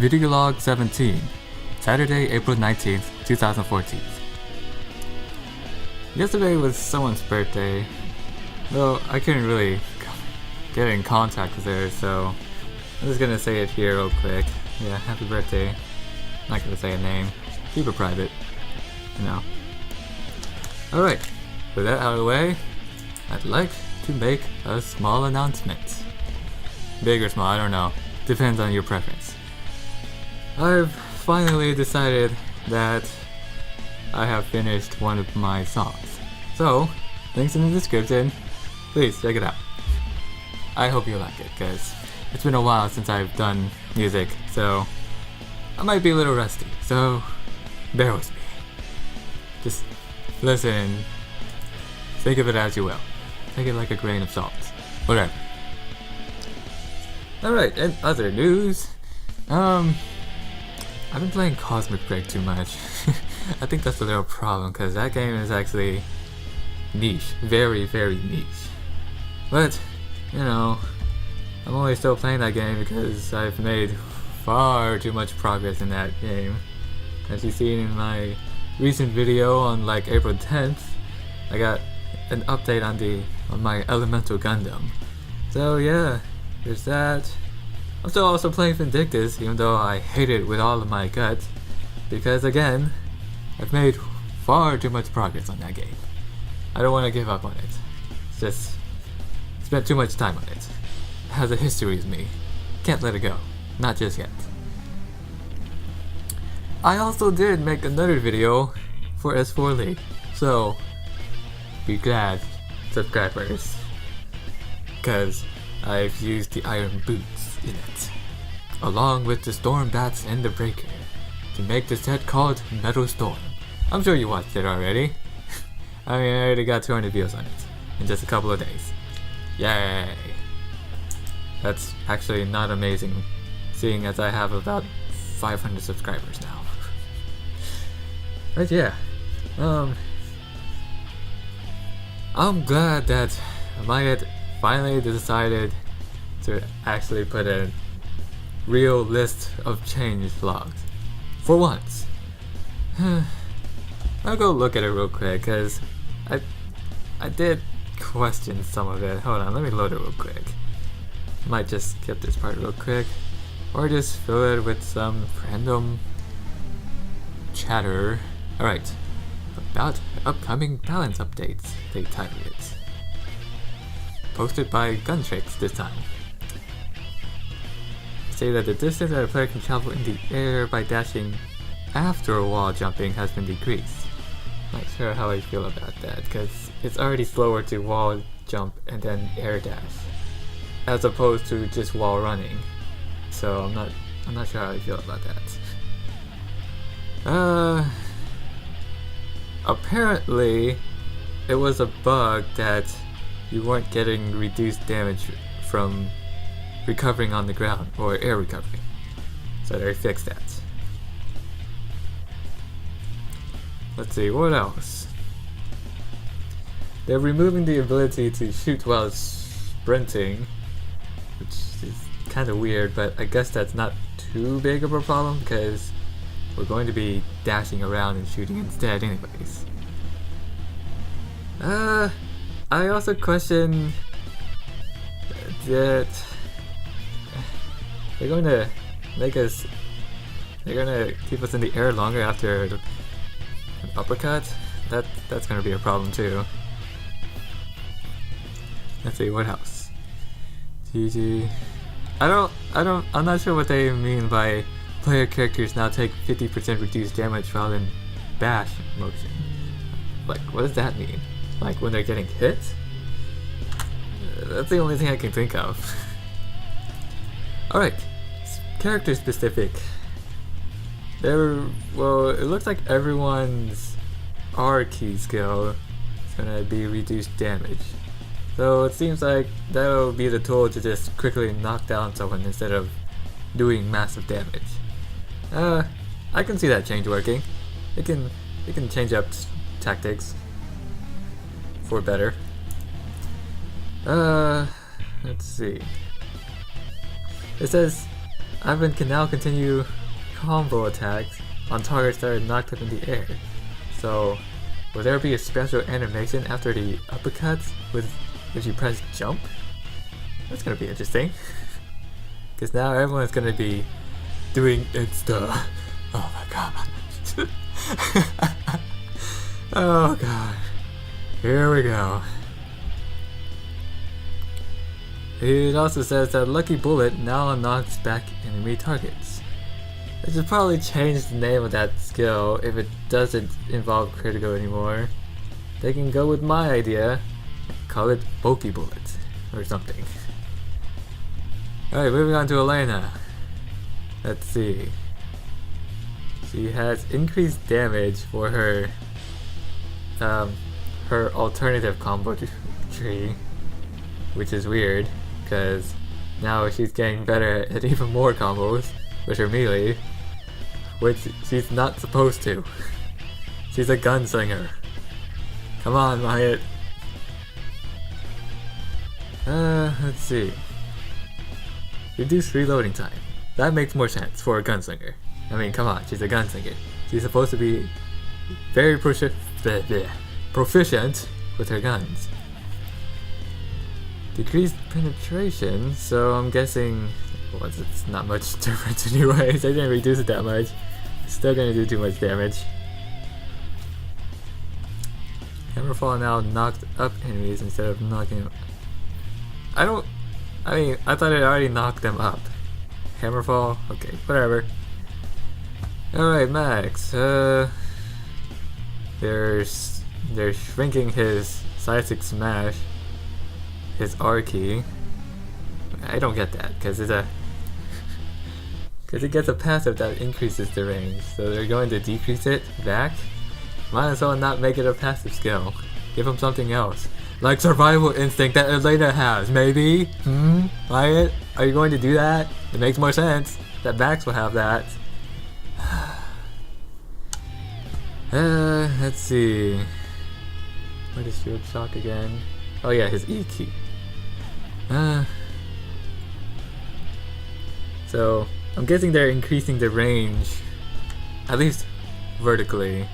Video log 17, Saturday, April 19th, 2014. Yesterday was someone's birthday, though I couldn't really get in contact with her, so I'm just gonna say it here real quick. Yeah, happy birthday. Not gonna say a name. Keep it private. You know. Alright, with that out of the way, I'd like to make a small announcement. Big or small, I don't know. Depends on your preference. I've finally decided that I have finished one of my songs. So, links in the description. Please check it out. I hope you like it, because it's been a while since I've done music, so I might be a little rusty, so bear with me. Just listen, think of it as you will. Take it like a grain of salt. Whatever. Alright, and other news. I've been playing Cosmic Break too much. I think that's a little problem, because that game is actually niche. Very, very niche. But, you know, I'm only still playing that game because I've made far too much progress in that game. As you've seen in my recent video on like April 10th, I got an update on my Elemental Gundam. So yeah, there's that. I'm still also playing Vindictus, even though I hate it with all of my guts, because again, I've made far too much progress on that game. I don't want to give up on it. It's just spent too much time on it. It has a history with me. Can't let it go. Not just yet. I also did make another video for S4 League, so be glad, subscribers, because I've used the Iron Boots in it, along with the Storm Bats and the Breaker, to make the set called Metal Storm. I'm sure you watched it already. I mean, I already got 200 views on it in just a couple of days. Yay! That's actually not amazing, seeing as I have about 500 subscribers now. But yeah, I'm glad that Mayet finally decided to actually put a real list of change logs. For once. I'll go look at it real quick, because I did question some of it. Hold on, let me load it real quick. Might just skip this part real quick, or just fill it with some random chatter. Alright, about upcoming balance updates, they titled it. Posted by Guntrix this time. Say that the distance that a player can travel in the air by dashing after wall jumping has been decreased. Not sure how I feel about that, because it's already slower to wall jump and then air dash, as opposed to just wall running. So I'm not sure how I feel about that. Apparently, it was a bug that you weren't getting reduced damage from recovering on the ground, or air recovery. So they fixed that. Let's see, what else? They're removing the ability to shoot while sprinting, which is kind of weird, but I guess that's not too big of a problem, because we're going to be dashing around and shooting instead anyways. I also question that they're going to keep us in the air longer after an uppercut. That's going to be a problem too. Let's see, what else? GG. I'm not sure what they mean by player characters now take 50% reduced damage while in bash motion. Like, what does that mean? Like when they're getting hit? That's the only thing I can think of. Alright, character specific. Well, it looks like everyone's R key skill is gonna be reduced damage. So it seems like that'll be the tool to just quickly knock down someone instead of doing massive damage. I can see that change working. It can change up tactics for better. Let's see. It says Ivan can now continue combo attacks on targets that are knocked up in the air. So, will there be a special animation after the uppercuts if you press jump? That's gonna be interesting. Because now everyone's gonna be doing insta. Oh my god. Oh god. Here we go. It also says that Lucky Bullet now unlocks back enemy targets. They should probably change the name of that skill if it doesn't involve critical anymore. They can go with my idea, call it Pokey Bullet or something. Alright, moving on to Elena. Let's see. She has increased damage for her alternative combo tree, which is weird because now she's getting better at even more combos with her melee, which she's not supposed to. She's a gunslinger. Come on, Wyatt. Let's see. Reduce reloading time. That makes more sense for a gunslinger. I mean, come on, she's a gunslinger. She's supposed to be very proficient with her guns. Decreased penetration, so I'm guessing it's not much difference anyways. They didn't reduce it that much. It's still gonna do too much damage. Hammerfall now knocked up enemies instead of knocking them. I thought it already knocked them up. Hammerfall? Okay, whatever. Alright, Max. They're shrinking his side 6 smash, his R key. I don't get that, because it gets a passive that increases the range, so they're going to decrease it back? Might as well not make it a passive skill. Give him something else. Like survival instinct that Elena has, maybe? Wyatt? Are you going to do that? It makes more sense that Max will have that. Let's see. What is Shield Shock again? Oh yeah, his E key. So, I'm guessing they're increasing the range, at least vertically,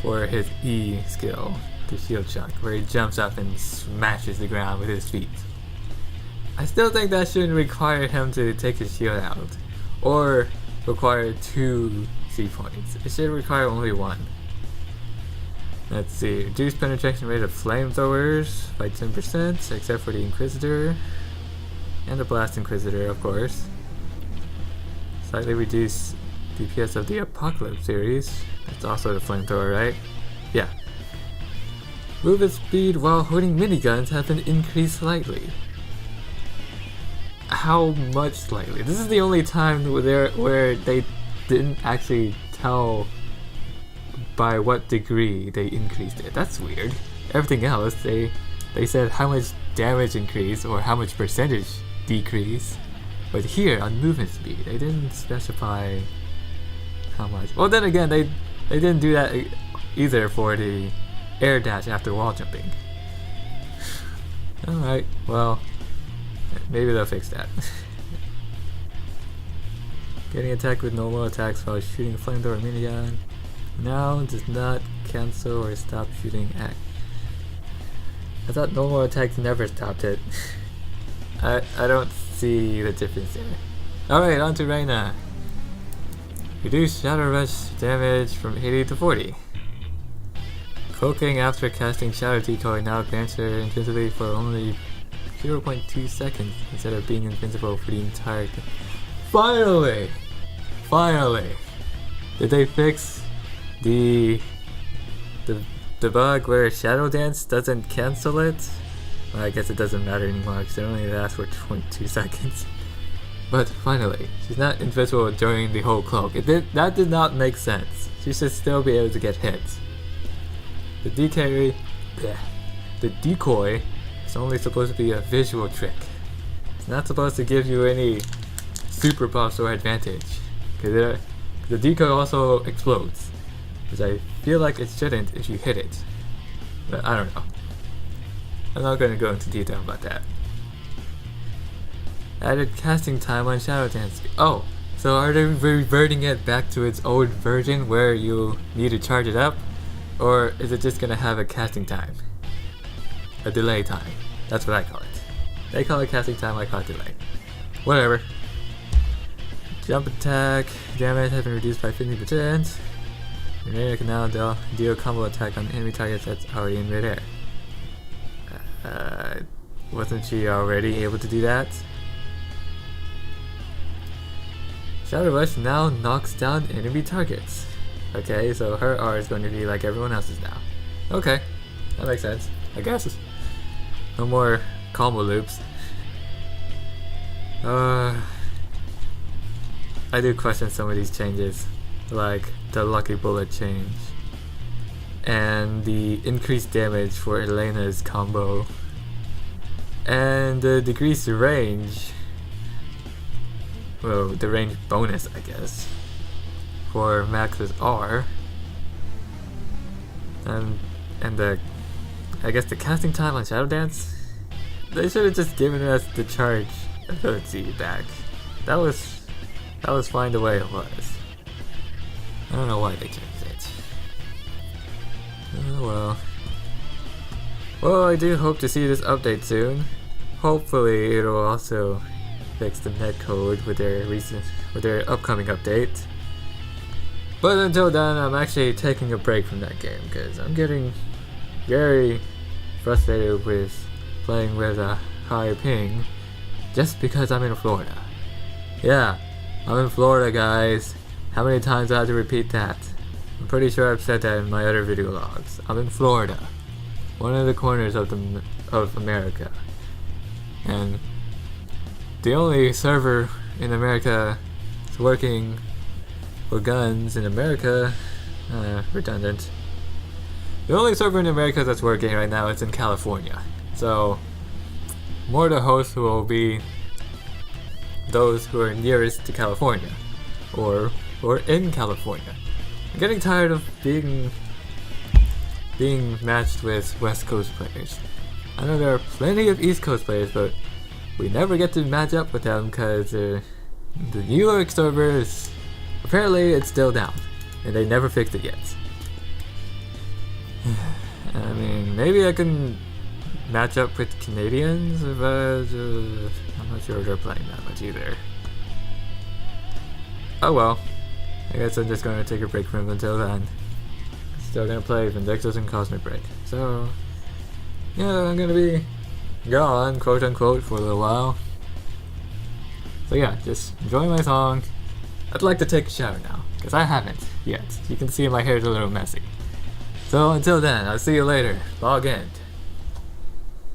for his E skill, the Shield Shock, where he jumps up and smashes the ground with his feet. I still think that shouldn't require him to take his shield out, or require 2 C points. It should require only 1. Let's see, reduce penetration rate of flamethrowers by 10%, except for the Inquisitor, and the Blast Inquisitor, of course. Slightly reduce DPS of the Apocalypse series. That's also the flamethrower, right? Yeah. Movement speed while holding miniguns has been increased slightly. How much slightly? This is the only time where they didn't actually tell by what degree they increased it. That's weird. Everything else, they said how much damage increase or how much percentage decrease. But here on movement speed, they didn't specify how much. Well, then again, they didn't do that either for the air dash after wall jumping. Alright, well, maybe they'll fix that. Getting attacked with normal attacks while shooting a flamethrower minigun now does not cancel or stop shooting at. I thought normal attacks never stopped it. I don't see the difference there. Alright, on to Reina. Reduce Shadow Rush damage from 80 to 40. Cloaking after casting Shadow Decoy now grants her invincibility for only 0.2 seconds instead of being invincible for the entire game. Finally! Finally! Did they fix the bug where Shadow Dance doesn't cancel it? Well, I guess it doesn't matter anymore because it only lasts for 22 seconds. But finally, she's not invisible during the whole cloak. That did not make sense. She should still be able to get hit. The decoy is only supposed to be a visual trick. It's not supposed to give you any super buffs or advantage. Because the decoy also explodes. Which I feel like it shouldn't if you hit it. But I don't know. I'm not going to go into detail about that. Added casting time on Shadow Dance. Oh, So are they reverting it back to its old version where you need to charge it up? Or is it just gonna have a casting time? A delay time. That's what I call it. They call it casting time, I call it delay. Whatever. Jump attack damage has been reduced by 50%. Grenade can now deal a combo attack on enemy targets that's already in midair. Wasn't she already able to do that? Shadow Rush now knocks down enemy targets. Okay, so her R is going to be like everyone else's now. Okay, that makes sense, I guess. No more combo loops. I do question some of these changes, like the Lucky Bullet change and the increased damage for Elena's combo and the decreased range. Well, the range bonus, I guess, for Max's R, and the, I guess, the casting time on Shadow Dance. They should have just given us the charge ability back. That was fine the way it was. I don't know why they changed it. Oh well. Well, I do hope to see this update soon. Hopefully, it'll also fix the netcode with their upcoming update. But until then, I'm actually taking a break from that game because I'm getting very frustrated with playing with a high ping just because I'm in Florida. Yeah, I'm in Florida, guys. How many times do I have to repeat that? I'm pretty sure I've said that in my other video logs. I'm in Florida, one of the corners of America, and the only server in America that's working for guns in America, redundant. The only server in America that's working right now is in California. So, more the hosts will be those who are nearest to California, or in California. I'm getting tired of being matched with West Coast players. I know there are plenty of East Coast players, but we never get to match up with them because the New York server is, apparently it's still down, and they never fixed it yet. I mean, maybe I can match up with Canadians, but I'm not sure they're playing that much either. Oh well, I guess I'm just going to take a break from them until then. Still going to play Vindictus and Cosmic Break. So, yeah, I'm going to be gone, quote unquote, for a little while. So yeah, just enjoy my song. I'd like to take a shower now, because I haven't yet. You can see my hair's a little messy. So until then, I'll see you later. Log end.